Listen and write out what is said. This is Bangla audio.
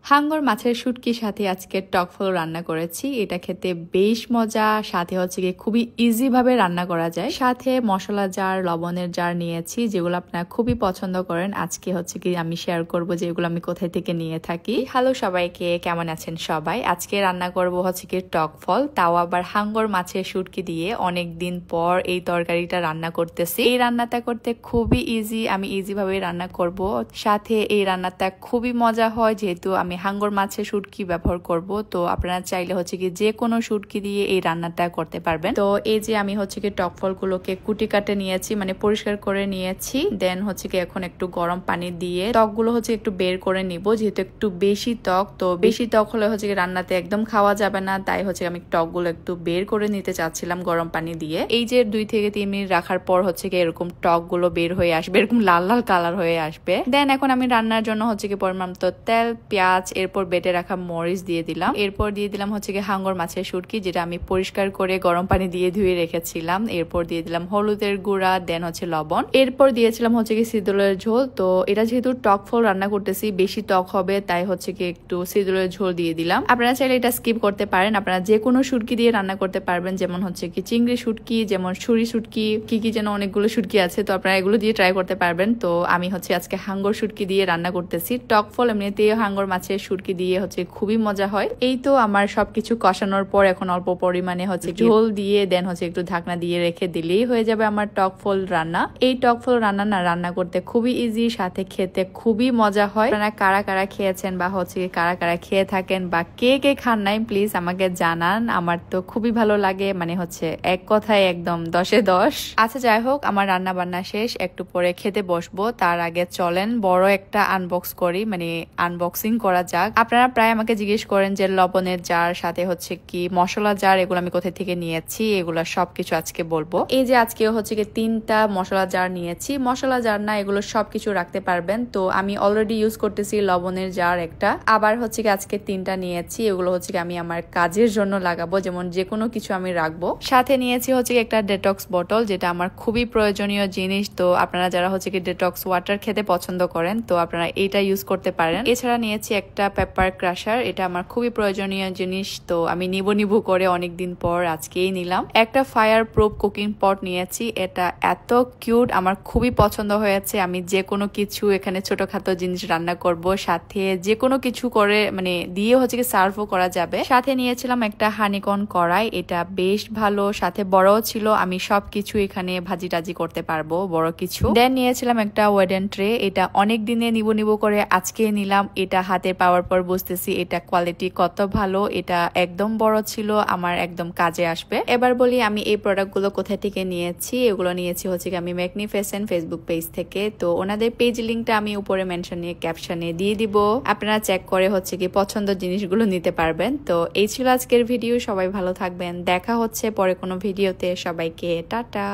হাঙ্গর মাছের শুটকির সাথে আজকে টক ফল রান্না করেছি। এটা খেতে বেশ মজা, সাথে হচ্ছে কি খুবই ইজি ভাবে রান্না করা যায়। সাথে মশলা জার, লবণের জার নিয়েছি, যেগুলো আপনারা খুবই পছন্দ করেন। আজকে হচ্ছে কি আমি শেয়ার করব যে এগুলো আমি কোথায় থেকে নিয়ে থাকি। হ্যালো সবাইকে, কেমন আছেন সবাই? আজকে রান্না করব হচ্ছে কি টক ফল, তাও আবার হাঙ্গর মাছের শুটকি দিয়ে। অনেক দিন পর এই তরকারিটা রান্না করতেছি। এই রান্নাটা করতে খুবই ইজি, আমি ইজি ভাবে রান্না করব। সাথে এই রান্নাটা খুবই মজা হয়, যেহেতু আমি হাঙ্গর মাছের শুটকি ব্যবহার করব। তো আপনারা চাইলে হচ্ছে কি যে কোনো শুটকি দিয়ে এই রান্নাটা করতে পারবেন। তো এই যে আমি হচ্ছে কি টক ফলগুলোকে কুটি কাটে নিয়েছি, মানে পরিষ্কার করে নিয়েছি। দেন হচ্ছে কি এখন একটু গরম পানি দিয়ে টকগুলো হচ্ছে একটু বের করে নিব, যেহেতু একটু বেশি টক। তো বেশি টক হলে হচ্ছে কি রান্নাতে একদম খাওয়া যাবে না, তাই হচ্ছে আমি টকগুলো একটু বের করে নিতে চাচ্ছিলাম গরম পানি দিয়ে। এই যে 2 থেকে 3 মিনিট রাখার পর হচ্ছে কি এরকম টকগুলো বের হয়ে আসবে, এরকম লাল লাল কালার হয়ে আসবে। দেন এখন আমি রান্নার জন্য হচ্ছে কি পরিমাণ তো তেল, পেঁয়াজ, এরপর বেটে রাখা মরিচ দিয়ে দিলাম। এরপর দিয়ে দিলাম হচ্ছে কি হাঙ্গর মাছের শুটকি, যেটা আমি পরিষ্কার করে গরম পানি দিয়ে ধুয়ে রেখেছিলাম। এরপর দিয়ে দিলাম হলুদের গুঁড়া, দেন হচ্ছে লবণ। এরপর দিয়েছিলাম হচ্ছে কি সিদুলের ঝোল। তো এটা যেহেতু টক ফল রান্না করতেছি, বেশি টক হবে, তাই হচ্ছে কি একটু সিদুলের ঝোল দিয়ে দিলাম। আপনারা চাইলে এটা স্কিপ করতে পারেন, আপনারা যে কোনো শুটকি দিয়ে রান্না করতে পারবেন। যেমন হচ্ছে কি চিংড়ি শুটকি, যেমন ছুরি শুটকি, কি যেন অনেকগুলো শুটকি আছে, তো আপনারা এগুলো দিয়ে ট্রাই করতে পারবেন। তো আমি হচ্ছে আজকে হাঙ্গর শুটকি দিয়ে রান্না করতেছি। টক ফল এমনিতেই হাঙ্গর মাছের শুটকি দিয়ে হচ্ছে খুবই মজা হয়। এই তো আমার সবকিছু কষানোর পর এখন অল্প পরিমাণে হচ্ছে ঝোল দিয়ে দেন হচ্ছে একটু ঢাকনা দিয়ে রেখে দিলেই হয়ে যাবে আমার টক ফল রান্না। এই টক ফল রান্না করতে খুবই ইজি, সাথে খেতে খুবই মজা হয়। আপনারা কারা কারা খেয়েছেন বা হচ্ছে কারা কারা খেয়ে থাকেন বা কে কে খান নাই, প্লিজ আমাকে জানান। আমার তো খুবই ভালো লাগে, মানে হচ্ছে এক কথায় একদম 10-এ 10। আচ্ছা যাই হোক, আমার রান্না বান্না শেষ, একটু পরে খেতে বসবো। তার আগে চলেন বড় একটা আনবক্স করি, মানে আনবক্সিং করা যাক। আপনারা প্রায় আমাকে জিজ্ঞেস করেন যে লবণের জার, সাথে হচ্ছে কি মশলা জার, এগুলো আমি কোথা থেকে নিয়েছি, এগুলো সবকিছু আজকে বলবো। এই যে আজকে হচ্ছে কি 3টা মশলা জার নিয়েছি। মশলা জার না, এগুলো সবকিছু রাখতে পারবেন। তো আমি অলরেডি ইউজ করতেছি লবণের জার একটা, আবার হচ্ছে কি আজকে 3টা নিয়েছি। এগুলো হচ্ছে কি আমি আমার কাজের জন্য লাগাবো, যেমন যে কোনো কিছু আমি রাখবো। সাথে নিয়েছি হচ্ছে কি একটা ডেটক্স বোতল, যেটা আমার খুবই প্রয়োজনীয় জিনিস। তো আপনারা যারা হচ্ছে কি ডেটক্স ওয়াটার খেতে পছন্দ করেন, তো আপনারা এটা ইউজ করতে পারেন। এছাড়া নিয়েছি একটা পেপার ক্রাশার, এটা আমার খুবই প্রয়োজনীয় জিনিস। তো আমি নিবো করে অনেকদিন পর আজকেই নিলাম। একটা ফায়ার প্রুফ কুকিং পট নিয়েছি, এটা এত কিউট, আমার খুবই পছন্দ হয়েছে। আমি যে কোনো কিছু এখানে ছোটখাটো জিনিস রান্না করব, সাথে যে কোনো কিছু করে মানে দিয়ে হচ্ছে কি সার্ভও করা যাবে। সাথে নিয়েছিলাম একটা হানিকন কড়াই, এটা বেশ ভালো, সাথে বড়ও ছিল, আমি সবকিছু এখানে ভাজি টাজি করতে পারবো বড় কিছু। দেন নিয়েছিলাম একটা ওয়েডেন ট্রে, এটা অনেক দিনে নিবো করে আজকে নিলাম। এটা হাতে পাওয়ার পর বুঝতেছি এটা কোয়ালিটি কত ভালো, এটা একদম বড় ছিল, আমার একদম কাজে আসবে। এবার বলি আমি এই প্রোডাক্টগুলো কোথায় থেকে নিয়েছি। এগুলো নিয়েছি হচ্ছে কি আমি ম্যাগনিফিসেন্ট ফেসবুক পেজ থেকে। তো ওনাদের পেজ লিঙ্কটা আমি উপরে মেনশনে ক্যাপশনে দিয়ে দিব, আপনারা চেক করে হচ্ছে কি পছন্দের জিনিসগুলো নিতে পারবেন। তো এই ছিল আজকের ভিডিও, সবাই ভালো থাকবেন, দেখা হচ্ছে পরে কোনো ভিডিওতে। সবাইকে টাটা।